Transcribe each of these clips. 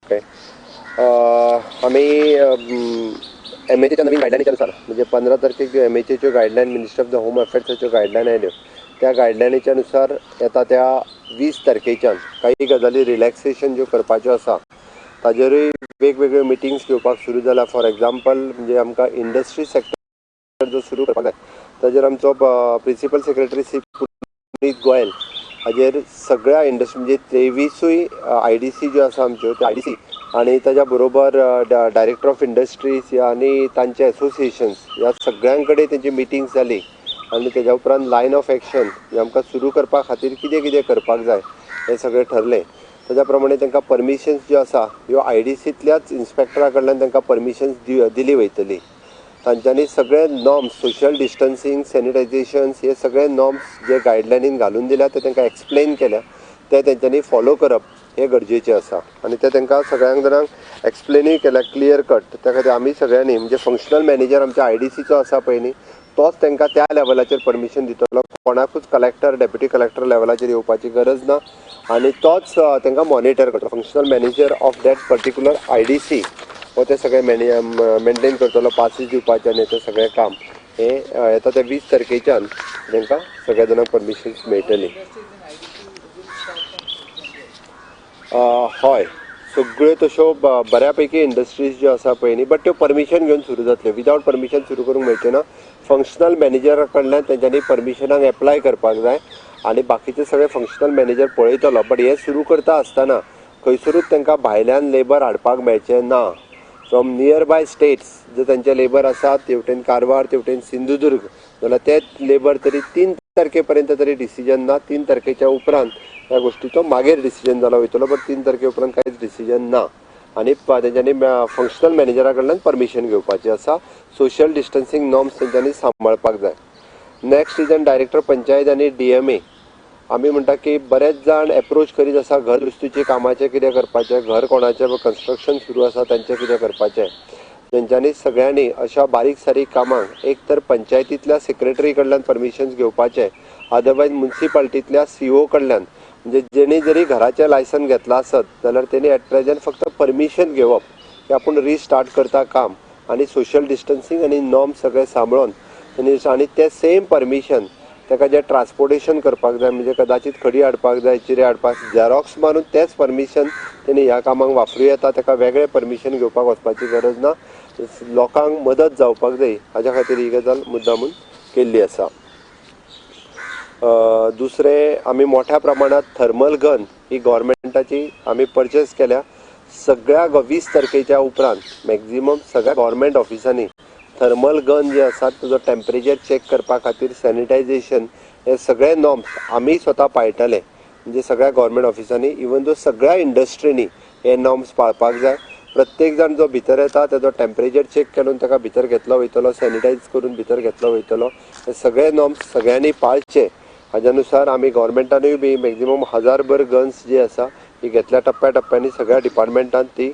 Okay. आम्ही M एचच्या नवीन गायडलाईनच्या म्हणजे 15 तारखेक एम एचच्यो guideline minister of the home अफेअर्साच्यो गायडलाईन आयल्यो. त्या गायडलायनीच्या नुसार येता त्या 20 तारखेच्यान काही गजाली रिलॅक्सेशन ज्यो करपाच्यो आसा ताजेरूय वेगवेगळ्यो मिटिंग्स घेवपाक सुरू जाला. फॉर एग्जाम्पल म्हणजे आमकां इंडस्ट्री सेक्टर जो सुरू करपाक जाय ताजेर आमचो प्रिन्सिपल सेक्रेटरी श्री पुनीत गोयल हाजेर सगळ्या इंडस्ट्री म्हणजे 23 IDC ज्यो आसा आमच्यो त्या IDC आणि ताच्या बरोबर डायरेक्टर ऑफ इंडस्ट्रीज आणि तांचे एसोसिएशन्स ह्या सगळ्यां तेंची मिटिंग्स जाली आणि तेज्या उपरांत लायन ऑफ एक्शन जे आमकां सुरू करपा खातीर कितें कितें करपाक जाय हें सगळें ठरलें. ताज्या प्रमाणे तांकां परमिशन्स ज्यो आसा ह्यो IDCंतल्याच इन्स्पेक्टरा कडल्यान तांकां परमिशन्स दिली वयतली. तांच्यांनी सगळे नॉर्म्स सोशल डिस्टन्सिंग सॅनिटायझेशन्स हे सगळे नॉर्म्स जे गायडलायनीन घालून दिल्या ते तांकां एक्सप्लेन केल्या ते तेंच्यांनी फॉलो करप हे गरजेचें आसा आनी ते तांकां सगळ्यांक जाणांक एक्सप्लेनूय केल्या क्लियर कट. त्या खातीर आमी सगळ्यांनी म्हणजे फंक्शनल मॅनेजर आमच्या IDCचो आसा पळय न्ही तोच तांकां त्या लेवलाचेर परमिशन दितलो. कोणाकूच कलेक्टर डेप्युटी कलेक्टर लेवलाचेर येवपाची गरज ना आनी तोच तांकां मॉनिटर करतलो. Functional manager of that particular IDC हो ते सगळे मेंटेन करतलो. पासीस दिवपाचें आनी हें सगळें काम हे येता त्या 20 तारखेच्यान तांकां सगळ्या जाणांक परमिशन्स मेळटली. हय, सगळ्यो तश्यो बऱ्या पैकी इंडस्ट्रीज ज्यो आसा पळय न्ही बट त्यो परमिशन घेवन सुरू जातल्यो. विदावट परमिशन सुरू करूंक मेळचे ना. फंक्शनल मॅनेजरा कडल्यान तेंच्यांनी परमिशनाक एप्लाय करपाक जाय आनी बाकीचे सगळे फंक्शनल मॅनेजर पळयतलो. बट हे सुरू करता आसतना खंयसरूच तांकां भायल्यान लेबर हाडपाक मेळचें ना. फ्रॉम नियर बाय स्टेट्स जे तांचे लेबर आसात तेवटेन कारवार तेवटेन सिंधुदुर्ग जाल्यार तेच लेबर तरी 3 तारखे पर्यंत तरी डिसिजन ना. 3 तारखेच्या उपरांत ह्या गोष्टीचो मागीर डिसिजन जालो वयतलो. बट 3 तारखे उपरांत कांयच डिसिजन ना आनी तेंच्यांनी फंक्शनल मॅनेजरा कडल्यान परमिशन घेवपाची आसा. सोशल डिस्टन्सिंग नॉर्म्स तेंच्यांनी सांबाळपाक जाय. नेक्स्ट रिजन डायरेक्टर पंचायत आनी DMA आमी म्हणटा की बरेच जाण एप्रोच करीत आसा घर दुरुस्तीचे कामाचें कितें करपाचें, घर कोणाचें कन्स्ट्रक्शन सुरू आसा तांचें कितें करपाचें. तेंच्यांनी सगळ्यांनी अशा बारीक सारीक कामांक एक तर पंचायतींतल्या सेक्रेटरी कडल्यान परमिशन्स घेवपाचें, अदरवायज म्युन्सिपाल्टींतल्या CO कडल्यान म्हणजे जेणी जरी घराचें लायसन घेतलां आसत जाल्यार तेणी एट प्रेझेंट फक्त परमिशन घेवप की आपूण रिस्टार्ट करता काम आनी सोशल डिस्टन्सिंग आनी नॉर्म्स सगळे सांबाळून तेणी आनी ते सेम परमिशन ताका जें ट्रान्सपोर्टेशन करपाक जाय म्हणजे कदाचित खडी हाडपाक जाय, चिरे हाडपाक, झेरॉक्स मारून तेंच परमिशन तेणी ह्या कामाक वापरूं येता. ताका वेगळें परमिशन घेवपाक वचपाची गरज ना. लोकांक मदत जावपाक जाय हाच्या खातीर ही गजाल मुद्दामून केल्ली आसा. दुसरें आमी मोठ्या प्रमाणात थर्मल गन ही गव्हर्मेंटाची आमी परचेस केल्या. सगळ्या 20 तारखेच्या उपरांत मॅक्झिमम सगळ्या गव्हर्मेंट ऑफिसांनी थर्मल गन जे आसात ताजो टेम्परेचर चेक करपा खातीर सॅनिटायझेशन हे सगळे नॉर्म्स आमी स्वता पाळटले. म्हणजे सगळ्या गव्हर्मेंट ऑफिसांनी इवन दो सगळ्या इंडस्ट्रीनी हे नॉर्म्स पाळपाक जाय. प्रत्येक जाण जो भितर येता ताजो टेम्परेचर चेक करून ताका भितर घेतलो वयतलो, सॅनिटायज करून भितर घेतलो वयतलो. हे सगळे नॉर्म्स सगळ्यांनी पाळचे. हाज्या नुसार आमी गव्हर्मेंटानूय बी मॅक्झिमम 1000 भर गन्स जी आसा ही घेतल्या टप्प्या टप्प्यांनी सगळ्या डिपार्टमेंटांत ती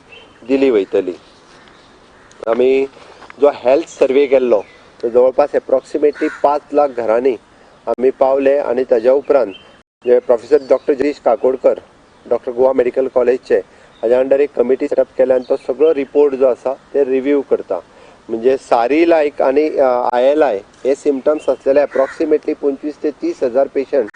दिली वयतली. आमी जो हेल्थ सर्वे केल्लो तो जवळपास एप्रॉक्सिमेटली 5 लाख घरांनी आमी पावले आनी ताज्या उपरांत जे professor doctor Jagdish Kakodkar doctor Goa medical कॉलेजचे हाज्या अंडर एक कमिटी सेटअप केल्या आनी तो सगळो रिपोर्ट जो आसा ते रिव्यू करता. म्हणजे सारी लायक आनी ILI हे सिमटम्स असलेले एप्रॉक्सिमेटली 25 ते 30 हजार पेशंट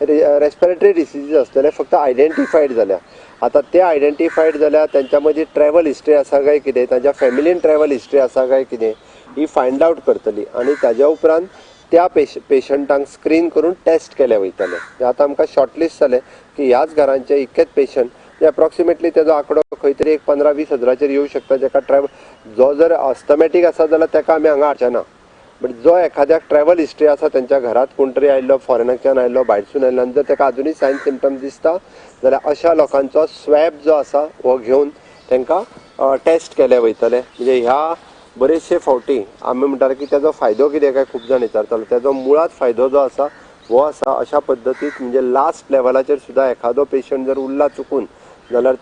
रेस्पिरेटरी डिसिजीज असलेले फक्त आयडेंटिफायड जाल्या. आता ते आयडेंटिफायड जाल्या त्यांच्या मदीं ट्रॅव्हल हिस्ट्री आसा काय कितें, तांच्या फॅमिलीन ट्रॅव्हल हिस्ट्री आसा काय कितें ही फायंड आउट करतली आनी ताज्या उपरांत त्या पेशंटांक स्क्रीन करून टेस्ट केले वयतले. आतां आमकां शॉर्टलिस्ट जालें की ह्याच घरांचे इतकेच पेशंट एप्रॉक्सिमेटली तेजो आंकडो खंय तरी एक 15-20 हजाराचेर येवं शकता. जाका जो जर अस्थमॅटीक आसा जाल्यार ताका आमी हांगा हाडचे ना. बट जो एखाद्याक ट्रॅव्हल हिस्ट्री आसा तेंच्या घरांत कोण तरी आयिल्लो, फॉरेनाच्यान आयिल्लो, भायरसून आयिल्लो आनी जर ताका अजुनूय सायन सिमटम्स दिसता जाल्यार अशा लोकांचो स्वॅब जो आसा हो घेवन तांकां टेस्ट केले वयतले. म्हणजे ह्या बरेचशे फावटी आमी म्हणटाले की तेजो फायदो कितें काय खूब जाण विचारताले. तेजो मुळात फायदो जो आसा हो आसा अशा पद्दतीत म्हणजे लास्ट लेवलाचेर सुद्दां एखादो पेशंट जर उरला चुकून जाल्यार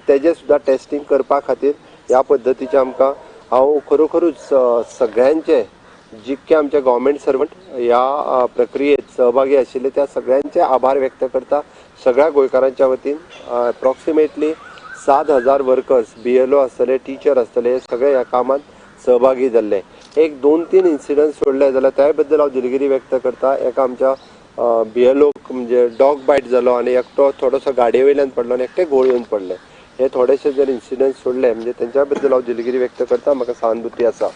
तेजें सुद्दां टेस्टिंग करपा खातीर ह्या पद्दतीचें आमकां हांव खरोखरूच सगळ्यांचे जितके आमचे गव्हर्मेंट सर्वंट ह्या प्रक्रियेत सहभागी आशिल्ले त्या सगळ्यांचे आभार व्यक्त करता. सगळ्या गोंयकारांच्या वतीन एप्रॉक्सिमेटली 7,000 वर्कर्स BLO आसतले, टीचर आसतले, हे सगळे ह्या कामात सहभागी जाल्ले. एक 2-3 इन्सिडंट सोडले जाल्यार त्या बद्दल हांव दिलगिरी व्यक्त करता. एका आमच्या BLO म्हणजे डॉग बायट जालो आनी एकटो थोडोसो गाडये वयल्यान पडलो आनी एकटे घोळ येवन पडले. हे थोडेशे जर इन्सिडंट सोडले म्हणजे त्यांच्या बद्दल हांव दिलगिरी व्यक्त करता. म्हाका सहानुभूती आसा.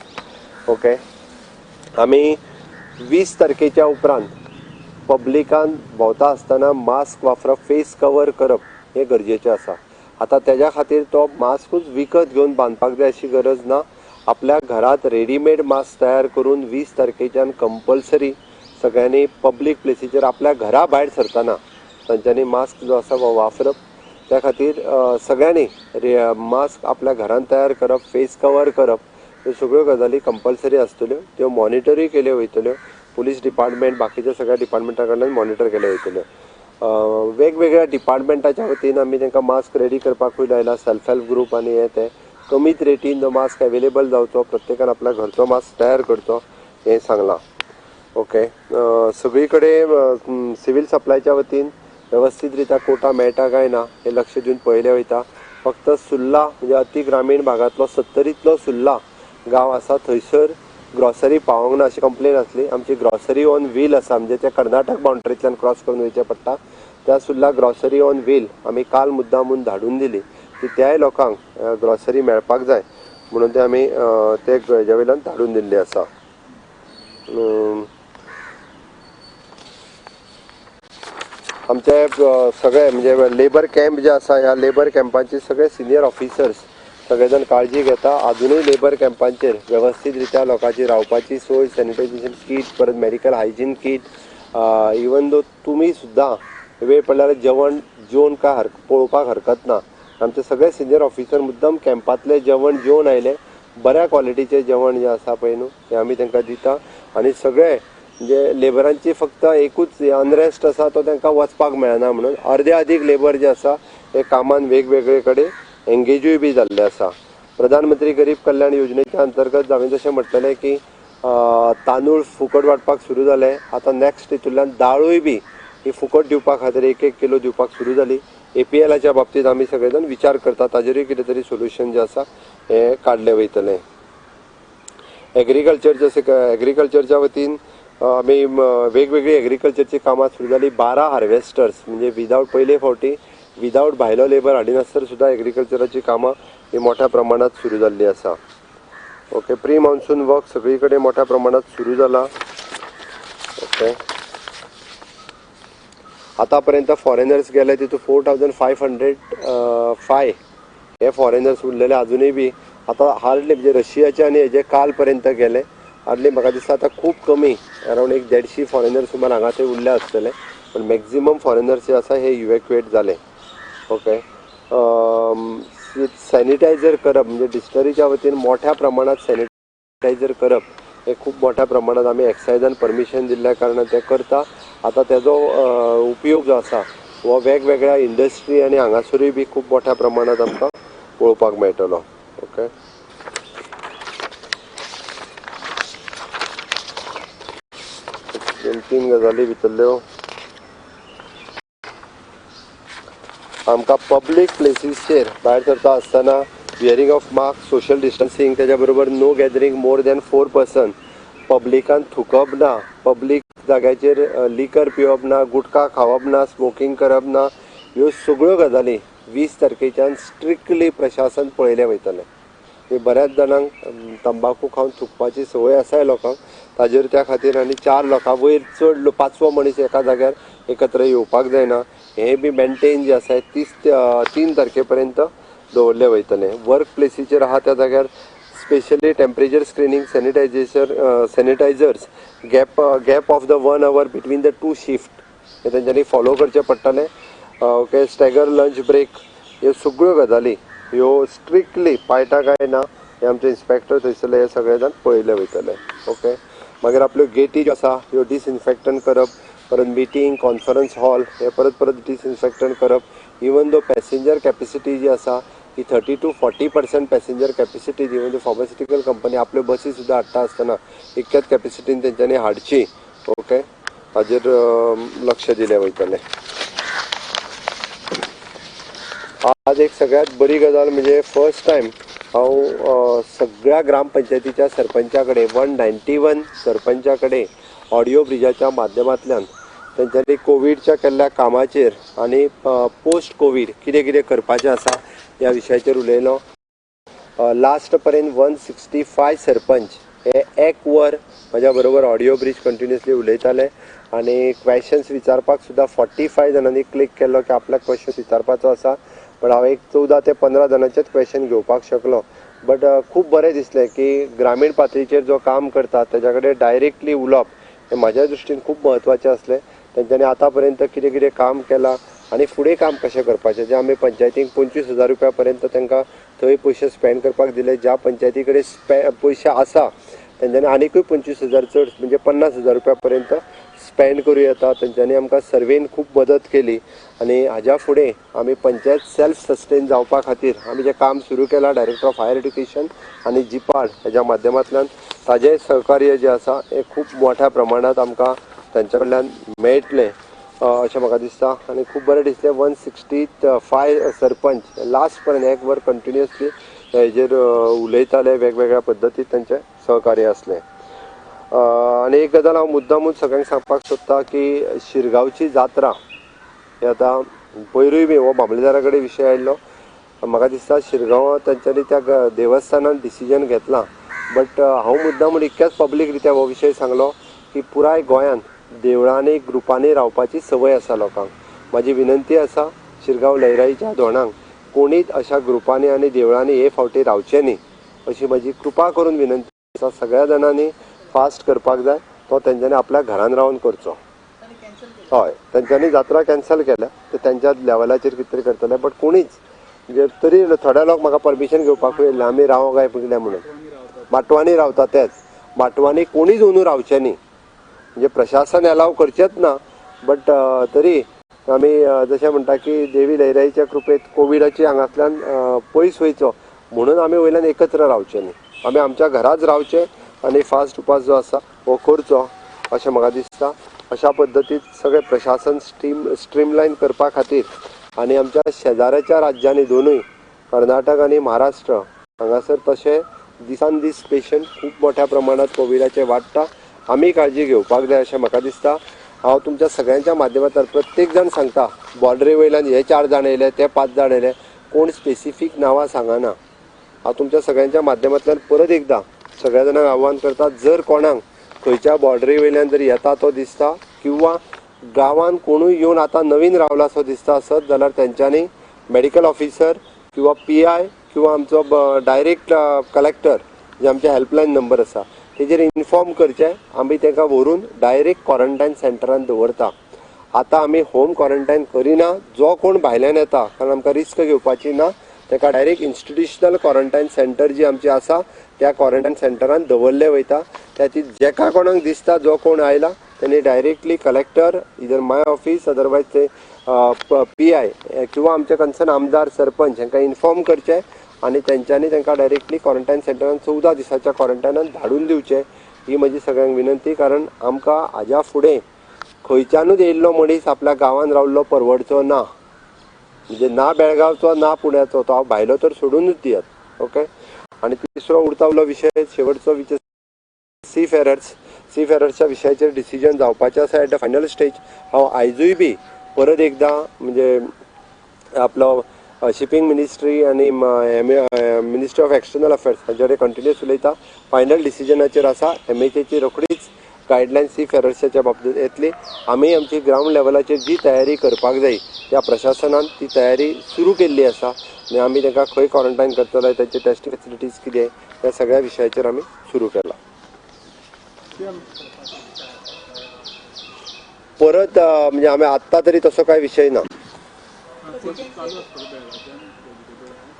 ओके, आमी 20 तारखेच्या उपरांत पब्लिकान भोंवता आसतना मास्क वापरप, फेस कवर करप हे गरजेचें आसा. आता त्याच्या खातीर तो मास्कूच विकत घेवन बांदपाक जाय अशी गरज ना. आपल्या घरात रेडीमेड मास्क तयार करून 20 तारखेच्यान कंपल्सरी सगळ्यांनी पब्लीक प्लेसीचेर आपल्या घरा भायर सरतना तांच्यांनी मास्क जो आसा वो वापरप. त्या खातीर सगळ्यांनी मास्क आपल्या घरान तयार करप, फेस कवर करप, ह्यो सगळ्यो गजाली कंपल्सरी आसतल्यो. त्यो मॉनिटरूय केल्यो वयतल्यो. पुलीस डिपार्टमेंट बाकीच्या सगळ्या डिपार्टमेंटा कडल्यान मॉनिटर केल्यो वयतल्यो. वेगवेगळ्या डिपार्टमेंटाच्या वतीन आमी तांकां मास्क रेडी करपाकूय लायला. सेल्फ हेल्प ग्रुप आनी हे ते कमीत रेटीन जो मास्क अवेलेबल जावचो, प्रत्येकान आपल्या घरचो मास्क तयार करचो हें सांगलां. ओके, सगळी कडेन सिव्हील सप्लायच्या वतीन व्यवस्थीत रित्या कोटा मेळटा काय ना हे लक्ष दिवन पळयलें वयता. फक्त सुर्ला म्हणजे अति ग्रामीण भागांतलो 70तलो सुर्ला गांव आसा, थंयसर ग्रॉसरी पावोंक ना अशी कंप्लेन आसली. आमची ग्रॉसरी ऑन व्हील आसा, म्हणजे ते कर्नाटक बाउंड्रींतल्यान क्रॉस करून वयचें पडटा. त्या सुर्ला ग्रॉसरी ऑन व्हील आमी काल मुद्दामून धाडून दिली की त्याय लोकांक ग्रॉसरी मेळपाक जाय म्हणून ते आमी ते हेजे वयल्यान धाडून दिल्ली आसा. आमचे सगळे म्हणजे लेबर कॅम्प जे आसा, ह्या लेबर कॅम्पांचे सगळे सिनियर ऑफिसर्स सगळे जाण काळजी घेता. अजूनही लेबर कॅम्पांचेर व्यवस्थीत रित्या लोकांची रावपाची सोय, सॅनिटायझेशन कीट, परत मेडिकल हायजीन कीट, इवन दो तुमी सुद्दां वेळ पडल्यार जेवण जेवन काय पळोवपाक हरकत ना. आमचे सगळे सिनियर ऑफिसर मुद्दम कॅम्पांतले जेवण जेवन आयले. बऱ्या क्वॉलिटीचें जेवण जें आसा पळय न्हू तें आमी तांकां दिता. आनी सगळे म्हणजे लेबरांची फक्त एकूच अनरेस्ट आसा तो तांकां वचपाक मेळना म्हणून. अर्दे अदीक लेबर जे आसा हे कामान वेगवेगळे कडेन एंगेजूय बी जाल्ले आसा. प्रधानमंत्री गरीब कल्याण योजनेच्या अंतर्गत हांवें जशें म्हटलेलें की तांदूळ फुकट वांटपाक सुरू जाले. आतां नेक्स्ट हितूंतल्यान दाळूय बी ही फुकट दिवपा खातीर 1-1 किलो दिवपाक सुरू जाली. APLच्या बाबतींत आमी सगळे जाण विचार करता, ताजेरूय कितें तरी सोल्युशन जें आसा हें काडलें वयतलें. एग्रीकल्चरच्या वतीन आमी वेगवेगळी एग्रीकल्चरची कामां सुरू जाली. 12 हार्वेस्टर्स म्हणजे पयले फावटी विदावट भायलो लेबर हाडिनासर सुद्दां एग्रीकल्चराची कामां ही मोठ्या प्रमाणात सुरू जाल्ली आसा. ओके, प्री मॉन्सून वर्क सगळी कडेन मोठ्या प्रमाणात सुरू जाला. ओके, आतापर्यंत फॉरेनर्स गेले तितून 4,505 हे फॉरेनर्स उरलेले अजूनही बी. आता हार्डली म्हणजे रशियाचे आनी हेजे काल पर्यंत गेले. हार्डली म्हाका दिसता आता खूब कमी, अरावंड 150 फॉरेनर्स सुमार हांगा ते उरले आसतले. पण मॅक्झिमम फॉरेनर्स जे आसा हे इवॅक्युएट जाले. ओके, सॅनिटायझर करप म्हणजे डिस्टरीच्या वतीन मोठ्या प्रमाणात सॅनिटायझर करप हे खूब मोठ्या प्रमाणात आमी एक्सायजान परमिशन दिल्ल्या कारणान ते करता. आता तेजो उपयोग जो आसा हो वेगवेगळ्या इंडस्ट्री आनी हांगासरूय बी खूब मोठ्या प्रमाणात आमकां पळोवपाक मेळटलो. ओके, तीन गजाली भितरल्यो आमकां पब्लीक प्लेसीसचेर भायर सरता आसतना wearing of mask, social distancing, तेज्या बरोबर no gathering more than 4 person, पब्लिकान थुकप ना, पब्लीक जाग्याचेर लिकर पिवप ना, गुटखा खावप ना, स्मोकिंग करप ना, ह्यो सगळ्यो गजाली 20 तारखेच्यान स्ट्रिक्टली प्रशासन पळयलें वयतलें. बऱ्याच जाणांक तंबाखू खावन थुकपाची संवय आसाय लोकांक, ताजेर त्या खातीर आनी 4 लोकां वयर चड 5वो मनीस एका जाग्यार एकत्र येवपाक जायना. हे बी मेंटेन जे आसा 3 तारखे पर्यंत दवरले वयतले. वर्क प्लेसीचेर आहा त्या जाग्यार specially temperature screening, sanitisers, gap of the 1 hour between the 2 shift हे तेंच्यांनी फॉलो करचें पडटलें. ओके, स्टॅगर लंच ब्रेक ह्यो सगळ्यो गजाली ह्यो स्ट्रिक्टली पाळटा काय ना हे आमचे इन्स्पेक्टर थंयसरले हे सगळे जाण पळयले वयतले. ओके, मागीर आपल्यो गेटी ज्यो आसा ह्यो डिसइन्फेक्टन करप, परत मिटींग, कॉन्फरन्स हॉल हे परत डिसइन्फेक्टन करप. इवन दो पॅसेंजर कॅपेसिटी जी आसा ही 30 to 40% passenger capacity, even though pharmaceutical company आपल्यो बसी सुद्दां हाडटा आसतना इतक्याच कॅपेसिटीन तेंच्यांनी हाडची. ओके, हाजेर लक्ष दिलें वयतलें. आज एक सगळ्यात बरी गजाल म्हणजे फर्स्ट टाइम हांव सगळ्या ग्रामपंचायतीच्या सरपंचाकडे 191 सरपंचाकडे ऑडिओ ब्रिजाच्या माध्यमांतल्यान तेंच्यांनी कोविडच्या केल्ल्या कामाचेर आनी पोस्ट कोविड कितें कितें करपाचें आसा ह्या विशयाचेर उलयलो। लास्ट पर्यंत 165 सरपंच हे एक वर म्हाज्या बरोबर ऑडिओ ब्रिज कंटिन्युअसली उलयताले आनी क्वेश्चन्स विचारपाक सुद्दां 45 जाणांनी क्लिक केलो की आपल्याक क्वेश्चन विचारपाचो आसा, पण हांव एक 14 ते 15 जाणांचेच क्वेश्चन घेवपाक शकलो। बट खूब बरें दिसलें की ग्रामीण पातळीचेर जो काम करता तेज्या कडेन डायरेक्टली उलोवप हें म्हाज्या दृश्टीन खूब म्हत्वाचें आसलें। तेंच्यांनी आतां पर्यंत कितें कितें काम केलां आनी फुडें काम कशें करपाचें, जे आमी पंचायतीक 25,000 रुपया पर्यंत तांकां थंय पयशे स्पेंड करपाक दिले, ज्या पंचायती कडेन पयशे आसा तेंच्यांनी आनीकूय 25,000 चड म्हणजे 50,000 रुपया पर्यंत स्पेंड करूं येता। तेंच्यांनी आमकां सर्वेन खूब मदत केली आनी हाज्या फुडें आमी पंचायत सेल्फ सस्टेन जावपा खातीर आमी जें काम सुरू केलां डायरेक्टर ऑफ हायर एड्युकेशन आनी जिपाड हेज्या माध्यमांतल्यान ताजें सहकार्य जें आसा हें खूब मोठ्या प्रमाणांत आमकां तांच्या कडल्यान मेळटलें अशें म्हाका दिसता। आनी खूब बरें दिसलें 165 सरपंच लास्ट पर्यंत एक वर कंटिन्युअसली हेजेर उलयताले, वेगवेगळ्या पद्दतीन तांचें सहकार्य आसलें। आनी एक गजाल हांव मुद्दामूच सगळ्यांक सांगपाक सोदतां की शिरगांवची जात्रा ही आतां पयरूय बी हो मामलेदारा कडेन विशय आयिल्लो, म्हाका दिसता शिरगांव तांच्यांनी त्या देवस्थानान डिसिजन घेतलां, बट हांव मुद्दामून इतक्याच पब्लीक रित्या हो विशय सांगलो की पुराय गोंयांत देवळांनी ग्रुपांनी रावपाची संवय आसा लोकांक। म्हाजी विनंती आसा शिरगांव लयराईच्या धोंडांक कोणीच अशा ग्रुपांनी आनी देवळांनी हे फावटी रावचें न्ही अशी म्हजी कृपा करून विनंती आसा। सगळ्या जाणांनी फास्ट करपाक जाय, तो तेंच्यांनी आपल्या घरान रावन करचो। हय, तेंच्यांनी जात्रा कॅन्सल केल्या, ते तेंच्या लेवलाचेर कितें तरी करतले, बट कोणीच म्हणजे तरी थोडे लोक म्हाका परमिशन घेवपाकूय येयल्ले आमी रावो काय पयलें म्हणून। माटवांनी रावता तेच, माटवांनी कोणीच अंदू रावचें न्ही, म्हणजे प्रशासन एलाव करचेंच ना, बट तरी आमी जशें म्हणटा की देवी लयराईच्या कृपेत कोविडाची हांगांतल्यान पयस वयचो म्हणून आमी वयल्यान एकत्र रावचे न्ही, आमी आमच्या घराच रावचे आनी फास्ट उपास जो आसा हो करचो अशें म्हाका दिसता। अशा पद्दतीन सगळें प्रशासन स्ट्रीमलायन करपा खातीर आनी आमच्या शेजाऱ्याच्या राज्यांनी दोनूय कर्नाटक आनी महाराष्ट्र हांगासर तशें दिसान दीस पेशंट खूब मोठ्या प्रमाणांत कोविडाचे वाडटा, आमी काळजी घेवपाक जाय अशें म्हाका दिसता। हांव तुमच्या सगळ्यांच्या माध्यमांतल्यान प्रत्येक जाण सांगता, बॉर्डरी वयल्यान हे 4 जाण येयले, ते 5 जाण येयले, कोण स्पेसिफीक नांवां सांगना। हांव तुमच्या सगळ्यांच्या माध्यमांतल्यान परत एकदां सगळ्या जाणांक आव्हान करता, जर कोणाक खंयच्या बॉर्डरी वयल्यान जर येता तो दिसता किंवा गांवांत कोणूय येवन आतां नवीन रावला असो दिसता आसत जाल्यार तेंच्यांनी मेडिकल ऑफिसर किंवा PI किंवा आमचो डायरेक्ट कलेक्टर जे आमचे हेल्पलायन नंबर आसा तेजेर इन्फॉर्म करचें, आमी तांकां व्हरून डायरेक्ट क्वॉरंटायन सेंटरान दवरता। आतां आमी होम क्वॉरंटायन करिना, जो कोण भायल्यान येता कारण आमकां रिस्क घेवपाची ना, ताका डायरेक्ट इन्स्टिट्युशनल क्वॉरंटायन सेंटर जी आमची आसा त्या क्वॉरंटायन सेंटरान दवरले वयता। त्याची जेका कोणाक दिसता जो कोण आयला त्यांनी डायरेक्टली कलेक्टर इधर माय ऑफिस अदरवायज ते PI किंवा आमचे कन्सर्न आमदार सरपंच हांकां इन्फॉर्म करचें आनी तेंच्यांनी तांकां डायरेक्टली क्वॉरंटायन सेंटरान 14 दिसाच्या क्वॉरंटायनान धाडून दिवचें ही म्हजी सगळ्यांक विनंती। कारण आमकां हाज्या फुडें खंयच्यानूच येयल्लो मनीस आपल्या गांवांत रावल्लो परवडचो ना, म्हणजे ना बेळगांवचो ना पुण्याचो, तो हांव भायलो तर सोडूनच दियात। ओके, आनी तिसरो उरता उरलो विशय शेवटचो विशय सीफेरर्सच्या विशयाचेर डिसिजन जावपाचें आसा एट द फायनल स्टेज। हांव आयजूय बी परत एकदां म्हणजे आपलो शिपींग मिनिस्ट्री आनी मिनिस्ट्री ऑफ एक्सटर्नल अफेर्स हांचे कडेन कंटिन्युअस उलयता। फायनल डिसिजनाचेर आसा, MHAची रोखडीच गायडलायन सीफेरर्सच्या बाबतींत येतली। आमी आमची ग्रावंड लेवलाचेर जी तयारी करपाक जाय त्या प्रशासनान ती तयारी सुरू केल्ली आसा आनी आमी तांकां खंय क्वॉरंटायन करतले, तांचे टेस्टिंग फेसिलिटीज कितें ह्या सगळ्या विशयाचेर आमी सुरू केला। परत म्हणजे आमी आत्तां तरी तसो कांय विशय ना,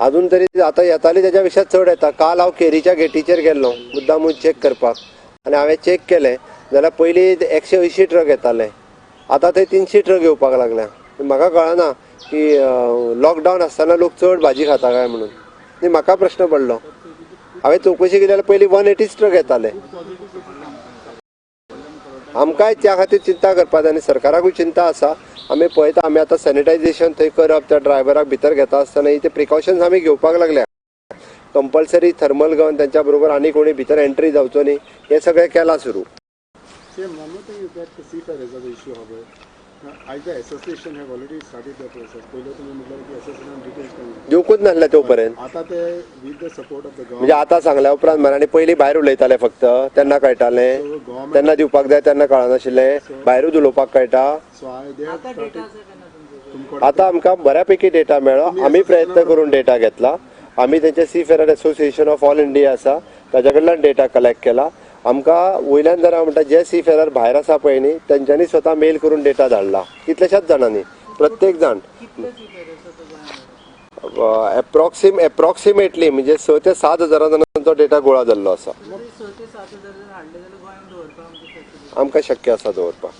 अजून तरी आतां येताली तेच्या पेक्षा चड येता। काल हांव केरीच्या गेटीचेर गेल्लो मुद्दामून चॅक करपाक आनी हांवें चॅक केलें जाल्यार पयलीं 180 ट्रक येताले, आतां थंय 300 ट्रक येवपाक लागल्या। म्हाका कळना की लॉकडावन आसतना लोक चड भाजी खाता काय म्हणून, आनी म्हाका प्रश्न पडलो। हांवें चवकशी केली जाल्यार पयलीं 180 ट्रक येताले। आमकांय त्या खातीर चिंता करपा जाय आनी सरकाराकूय चिंता आसा आमी पळयता आमी आतां सॅनिटायझेशन थंय करप त्या ड्रायव्हराक भितर घेता आसतना ते प्रिकॉशन्स आमी घेवपाक लागल्या कंपल्सरी थर्मल गन त्यांच्या बरोबर आनी कोणी भितर एंट्री जावचो न्ही हे सगळें केलां सुरू दिवकूच नासलें तो पर्यंत म्हणजे आतां सांगल्या उपरांत मरे आनी पयलीं भायर उलयताले फक्त तेन्ना कळटालें तेन्ना दिवपाक जाय तेन्ना कळनाशिल्लें भायरूच उलोवपाक कळटा आतां आमकां बऱ्यापैकी डेटा मेळ्ळो आमी प्रयत्न करून डेटा घेतला आमी तेंचे seafarer association of all India आसा ताच्या कडल्यान डेटा कलेक्ट केला आमकां वयल्यान जर म्हणटा जे सी फेरर भायर आसा पळय न्ही तेंच्यांनी स्वता मेल करून डेटा धाडला कितल्याशाच जाणांनी प्रत्येक जाण एप्रॉक्सिमेटली म्हणजे 6 ते 7 हजारा जणांचो डेटा गोळा जाल्लो आसा आमकां शक्य आसा दवरपाक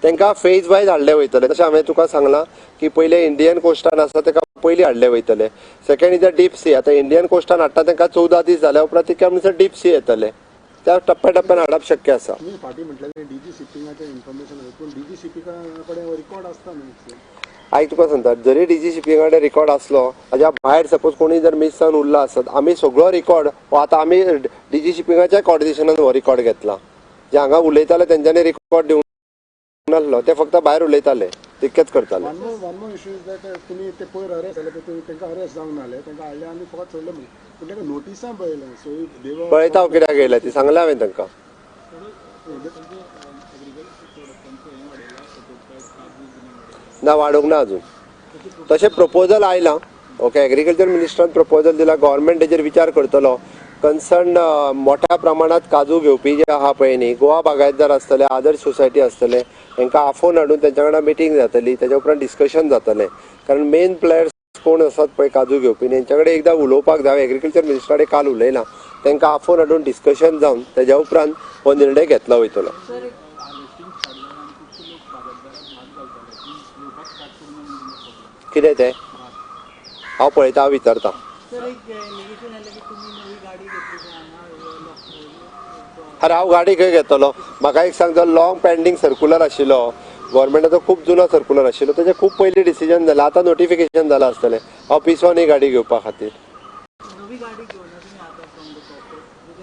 तांकां फेज वायज हाडले वयतले तशें हांवें तुका सांगलां की पयले इंडियन कोस्टान आसा ताका पयलीं हाडले वयतले second is the deep sea आतां इंडियन कोस्टान हाडटा तांकां 14 दीस जाल्या उपरांत तिका म्हणसर डीप सी येतले त्या टप्प्या टप्प्यान हाडप शक्य आसा आयक तुका सांगता जरी डीजी शिपिंगा कडेन रिकॉर्ड आसलो ताज्या भायर सपोज कोणी जर मिस जावन उरला आसत आमी सगळो रिकॉर्ड आतां आमी डीजी शिपिंगाच्या कॉर्डिनेशनान हो रिकॉर्ड घेतला जे हांगा उलयताले तेंच्यांनी रिकॉर्ड दिवंक नासलो ते फक्त भायर उलयताले तितकेच करताले पळयता हांव कित्याक येयला ती सांगल्या हांवें तांकां ना वाडोवंक ना अजून तशें प्रपोजल आयलां ओके एग्रीकल्चर मिनिस्टरान प्रपोजल दिला गव्हर्मेंट तेजेर विचार करतलो कन्सर्न मोठ्या प्रमाणात काजू घेवपी जे आहा पळय न्ही गोवा बागायतदार आसतले आदर्श सोसायटी आसतले हांकां आफोवन हाडून तेंच्या वांगडा मिटींग जातली तेच्या उपरांत डिस्कशन जातलें कारण मेन प्लेयर्स कोण आसात पळय काजू घेवपी तेंच्या कडेन एकदां उलोवपाक जाय एग्रीकल्चर मिनिस्टरान काल उलयलां तांकां आफोवन हाडून डिस्कशन जावन तेच्या उपरांत हो निर्णय घेतलो वयतलो कितें तें हांव पळयता हांव विचारता अरे हांव गाडी खंय घेतलो म्हाका एक सांग जो लॉंग पेंडींग सर्क्युलर आशिल्लो गव्हर्मेंटाचो खूब जुनो सर्क्युलर आशिल्लो तेजें खूब पयलीं डिसिजन जालां आतां नोटिफिकेशन जालां आसतलें हांव पिसोन ही गाडी घेवपा खातीर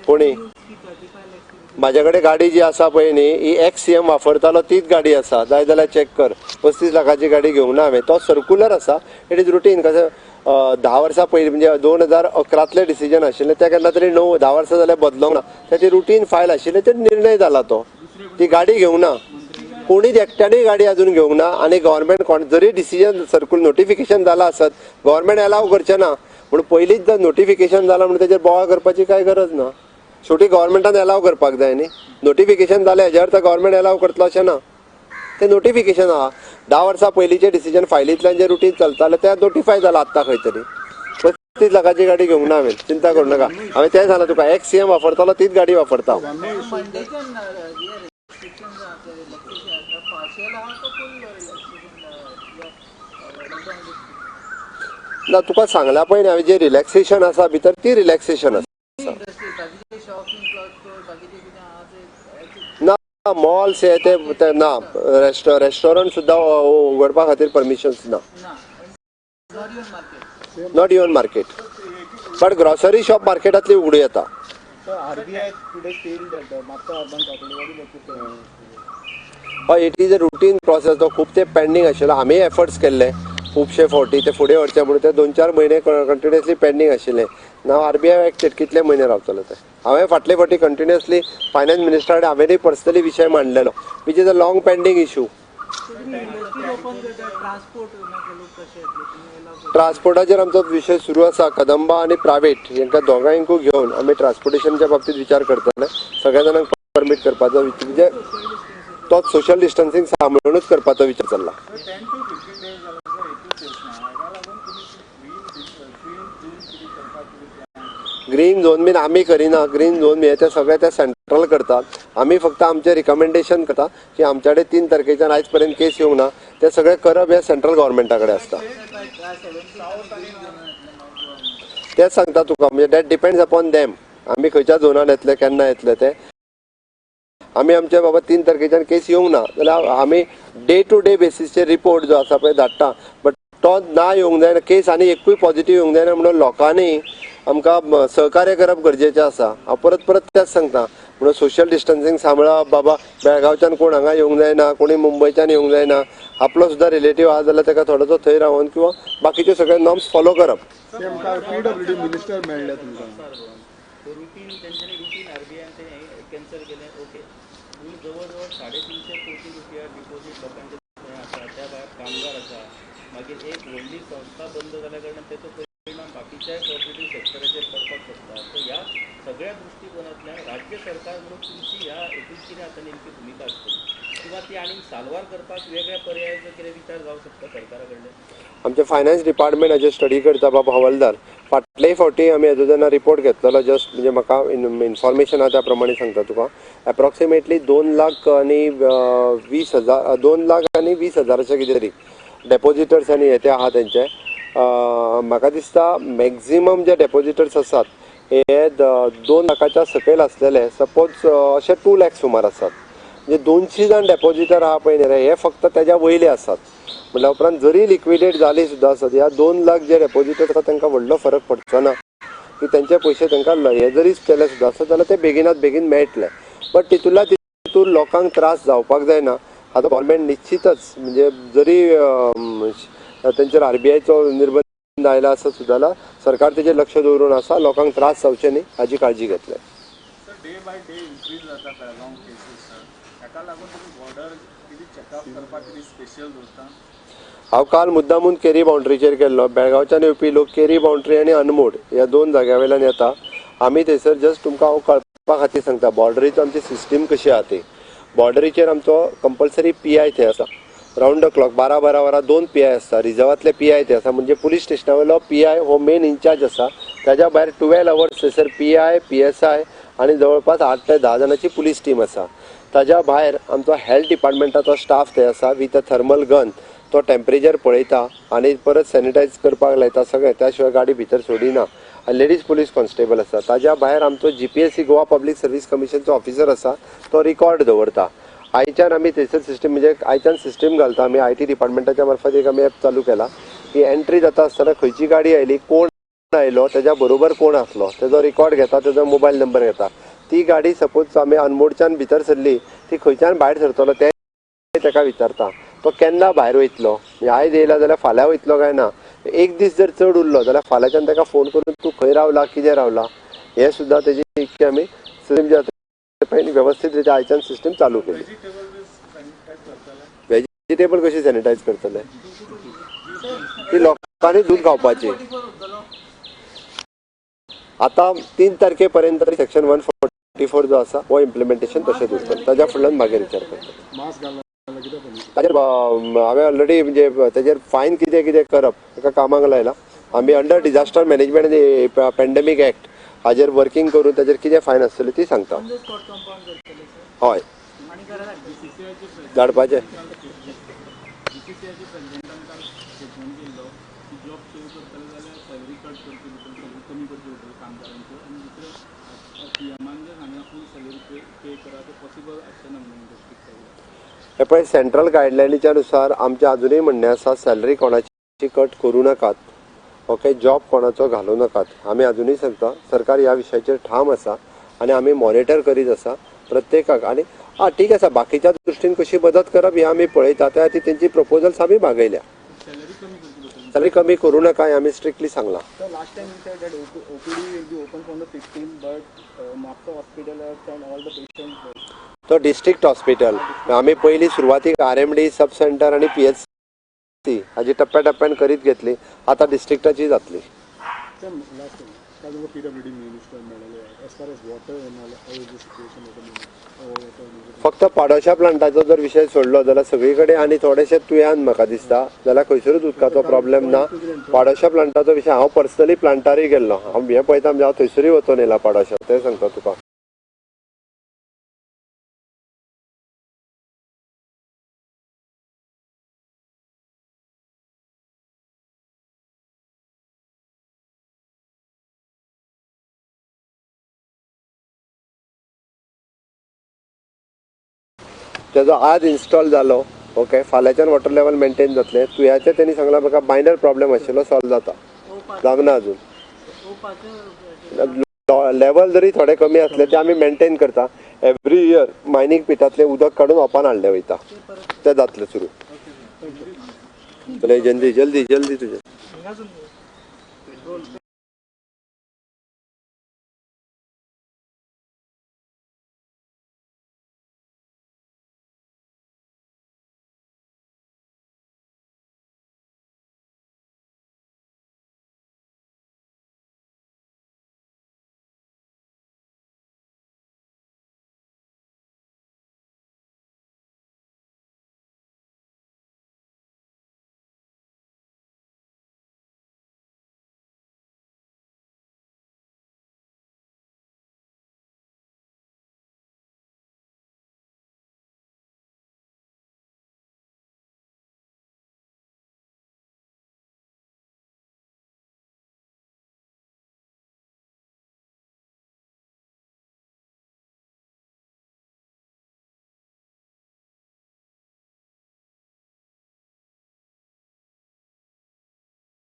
कोणी म्हाजे कडेन गाडी जी आसा पळय न्ही ही XCM वापरतालो तीच गाडी आसा जाय जाल्यार चॅक कर 35 लाखाची गाडी घेवंक ना हांवें तो सर्क्युलर आसा इट इज रुटीन कशें 10 वर्सां पयलीं म्हणजे 2011तलें डिसिजन आशिल्लें तें केन्ना तरी 10 वर्सां जाल्यार बदलोंक ना तेची रुटीन फायल आशिल्लें ते निर्णय जाला तो ती गाडी घेवंक ना कोणीच एकट्यानूय गाडी अजून घेवंक ना आनी गव्हर्मेंट जरी डिसिजन सर्क्युलर नोटिफिकेशन जालां आसत गव्हर्मेंट अलाव करचें ना पूण पयलींच जर नोटिफिकेशन जालां म्हणून तेजेर बोवाळ करपाची कांय गरज ना शेवटी गव्हर्मेंटान अलाव करपाक जाय न्ही नोटिफिकेशन जालें हेज्या अर्थ गव्हर्मेंट अलाव करतलो अशें ना तें नोटिफिकेशन आहा 10 वर्सां पयलींचें डिसिजन फायलींतल्यान जें रुटीन चलतालें तें नोटिफाय जालां आत्तां खंय तरी 35 लाखाची गाडी घेवंक ना हांवें चिंता करूं नाका हांवें तें सांगलां तुका XCM वापरतालो तीच गाडी वापरता ना तुका सांगल्या पळय न्ही हांवें जे रिलॅक्सेशन आसा भितर ती रिलॅक्सेशन आसा ना मॉल्स हे ते ना रेस्टॉरंट सुद्दां उगडपा खातीर परमिशन्स ना not even market but grocery shop मार्केटांतली उगडूं येता हय it is a routine process तो खूब ते पेंडींग आशिल्लो आमी एफर्ट्स केल्ले खुबशे फावटी ते फुडें व्हरचे म्हणून ते 2-4 म्हयने कंटिन्युअसली पेंडींग आशिल्ले नाव RBI एक्ट कितले म्हयने रावतलो ते हांवें फाटले फावटी कंटिन्युअसली फायनान्स मिनिस्टरा कडेन हांवेंय पर्सनली विशय मांडलेलो which is a long pending issue ट्रान्सपोर्टाचेर आमचो विशय सुरू आसा कदंबा आनी प्रायवेट हांकां दोगांयकूय घेवन आमी ट्रान्सपोर्टेशनच्या बाबतींत विचार करतले सगळ्या जाणांक परमीट करपाचो म्हणजे तोच सोशल डिस्टन्सिंग सांबाळूनच करपाचो विचार चल्ला ग्रीन झोन बीन आमी करिना ग्रीन झोन हे ते सगळे ते सेंट्रल करतात आमी फक्त आमचे रिकमेंडेशन करता की आमच्या कडेन 3 तारखेच्यान आयज पर्यंत केस येवंक ना ते सगळे करप हे सेंट्रल गव्हर्मेंटा कडेन आसता तेच सांगता तुका म्हणजे दॅट डिपेंड्स अपॉन देम आमी खंयच्या झोनान येतले केन्ना येतले ते आमी आमच्या बाबा 3 तारखेच्यान केस येवंक ना जाल्यार आमी डे टू डे बेसिसचेर रिपोर्ट जो आसा पळय धाडटा. बट तो ना येवंक जायना, केस आनी एकूय पॉझिटिव्ह येवंक जायना म्हणून लोकांनी आमकां सहकार्य करप गरजेचें आसा. हांव परत परत तेंच सांगता, म्हणून सोशल डिस्टन्सिंग सांबाळप. बाबा बेळगांवच्यान कोण हांगा येवंक जायना, कोणी मुंबयच्यान येवंक जायना. आपलो सुद्दां रिलेटीव आहा जाल्यार ताका थोडोसो थंय रावन किंवा बाकीचे सगळे नॉर्म्स फॉलो करप. पीडब्ल्यूडी मिनिस्टर मेळ्ळे तुमकां. रुटीन तेंच्यांनी रुटीन आरबीआयन ते कॅन्सल केलें. ओके, पूण जवळ जवळ 350 कोटी रुपया डिपॉझीट लोकांचे थंय आसा. त्या भायर कामगार आसा. मागीर एक व्हडली संस्था बंद जाल्या कारणान तेचो परिणाम बाकीच्याय कॉपरेटीव सेक्टराचेर पडपाक शकता. सो ह्या सगळ्या दृश्टीकोनांतल्यान राज्य सरकार म्हणून तुमची ह्या हेतून कितें आतां नेमकी भुमिका आसतली, किंवा ती आनीक साल्वार करपाक वेगळ्या पर्यायाचो कितें विचार जावं शकता सरकारा कडल्यान? आमचे फायनान्स डिपार्टमेंट हाजेर स्टडी करता बाबा हवालदार. फाटलेय फावटी आमी हेजो जेन्ना रिपोर्ट घेतलेलो, जस्ट म्हणजे म्हाका इन्फॉर्मेशन आहा त्या प्रमाणे सांगता तुका, एप्रॉक्सिमेटली 2,20,000 2,20,000 कितें तरी डेपॉजिटर्स आनी हे ते आहा तेंचे. म्हाका दिसता मॅक्झिमम जे डेपॉजिटर्स आसात हे 2 लाखाच्या सकयल आसलेले. सपोज अशे 2 लाख सुमार आसात. म्हणजे 200 जाण डेपॉजिटर आहा पळय न्ही रे, हे फक्त तेज्या वयले आसात. म्हणल्या उपरांत जरी लिक्विडेट जाली सुद्दां आसत, ह्या 2 लाख जे डेपॉजिटर आसा तांकां व्हडलो फरक पडचो ना की तेंचे पयशे तांकां हे जरी केले सुद्दां आसत जाल्यार ते बेगिनात बेगीन मेळटले. बट तितूंतल्या तितून लोकांक त्रास जावपाक जायना. आतां गव्हर्मेंट निश्चितच म्हणजे जरी तेंचेर आरबीआयचो निर्बंध आयला आसत सुद्दां जाल्यार सरकार तेजेर लक्ष दवरून आसा. लोकांक त्रास जावचे न्ही हाची काळजी घेतले. डे बाय डे इन्क्रीज जाता बेळगांव केसीस, सर. ताका लागून तुमी बॉर्डर कितें चॅकअप करपाक कितें स्पेशल दवरता? हांव काल मुद्दामून केरी बाउंड्रीचेर गेल्लो. बेळगांवच्यान येवपी लोक केरी बाउंड्री आनी अनमोड ह्या 2 जाग्या वयल्यान येता. आमी थंयसर जस्ट तुमकां हांव कळपा खातीर सांगता, बॉर्डरीचो आमची सिस्टीम कशी आहा ती. बॉर्डरीचेर आमचो कंपल्सरी PI थंय आसा. रावंड द क्लॉक 12-12 वरां 2 PI आसता. रिजर्वांतले PI थंय आसा. म्हणजे पुलीस स्टेशना वयलो PI हो मेन इन्चार्ज आसा. ताज्या भायर 12 अवर्स थंयसर PI, PSI आनी जवळपास 8 ते 10 जाणांची पुलीस टीम आसा. ताज्या भायर आमचो हेल्थ डिपार्टमेंटाचो स्टाफ थंय आसा विथ अ थर्मल गन. तो टेम्परेचर पळयता आनी परत सॅनिटायज करपाक लायता सगळें. त्या शिवाय गाडी भितर सोडिना. लेडीज पुलीस कॉन्स्टेबल आसा. ताज्या भायर आमचो GPSC गोवा पब्लीक सर्वीस कमिशनचो ऑफिसर आसा, तो रिकॉर्ड दवरता. आयच्यान आमी थंयसर सिस्टीम म्हणजे आयच्यान सिस्टीम घालता आमी IT डिपार्टमेंटाच्या मार्फत. एक आमी ॲप चालू केला की एंट्री जाता आसतना खंयची गाडी आयली, कोण आयलो, तेज्या बरोबर कोण आसलो, तेजो रिकॉर्ड घेता, तेजो मोबायल नंबर घेता. ती गाडी सपोज आमी अनमोडच्यान भितर सरली, ती खंयच्यान भायर सरतलो तें ताका विचारता. तो केन्ना भायर वयतलो, आयज येयला जाल्यार फाल्यां वयतलो काय ना. एक दीस जर चड उरलो जाल्यार फाल्यांच्यान ताका फोन करून तूं खंय रावला, कितें रावला, हे सुद्दां तेजी इतकी आमी सिस्टीम जे आसा वेवस्थीत रित्या आयच्यान सिस्टीम चालू केली. व्हेजिटेबल कशी सॅनिटायज करतले, ती लोकांनी दूध खावपाची. आता 3 तारखे पर्यंत सेक्शन 144 जो आसा हो इम्प्लिमेंटेशन तशें उरतलें. ताज्या फुडल्यान मागीर विचार करता. ताजेर हांवें ऑलरेडी म्हणजे ताजेर फायन कितें कितें करप ताका कामाक लायला. आमी अंडर डिजास्टर मॅनेजमेंट आनी पॅन्डेमीक एक्ट हाजेर वर्किंग करून ताजेर कितें फायन आसतली ती सांगता. हय, धाडपाचें. हे पळय, सेंट्रल गायडलायनीच्या नुसार आमचें अजुनूय म्हणणें आसा, सॅलरी कोणाची कट करूं नाकात. ओके, जॉब कोणाचो घालूं नाकात. आमी अजुनूय सांगता, सरकार ह्या विशयाचेर ठाम आसा आनी आमी मॉनिटर करीत आसा प्रत्येकाक. आनी ठीक आसा, बाकीच्या दृश्टीन कशी मदत करप हें आमी पळयता. त्या खातीर तेंची प्रपोजल्स आमी मागयल्या. सॅलरी कमी करूं नाका हें आमी स्ट्रिक्टली सांगलां. Last time you said that OPD will be open from the 16th, but Mapsa Hospital has sent all the patients. तो डिस्ट्रिक्ट हॉस्पिटल. आमी पयलीं सुरवातीक RMD सब सेंटर आनी PHC हाजी टप्प्याटप्प्यान करीत घेतली. आतां डिस्ट्रिक्टाची जातली. फक्त पाडोशा प्लांटाचो जर विशय सोडलो जाल्यार सगळी कडेन आनी थोडेशे तुयेन म्हाका दिसता जाल्यार खंयसरूच उदकाचो प्रॉब्लेम ना. पाडोशा प्लांटाचो विशय हांव पर्सनली प्लांटारूय गेल्लो. हांव हें पळयता म्हणजे हांव थंयसरूय वचून येयला पाडोशा, तें सांगता तुका. तेजो आज इन्स्टॉल जालो. ओके, फाल्यांच्यान वॉटर लेवल मेंटेन जातलें. तुयाचें तेणी सांगलां म्हाका मायनर प्रॉब्लेम आशिल्लो सॉल्व जाता. जावना अजून. लेवल जरी थोडे कमी असले ते आमी मेंटेन करता. एवरी इयर मायनींग पिटांतलें उदक काडून ओपान हाडलें वयता. तें जातलें सुरू. जल्दी जल्दी जल्दी तुजें.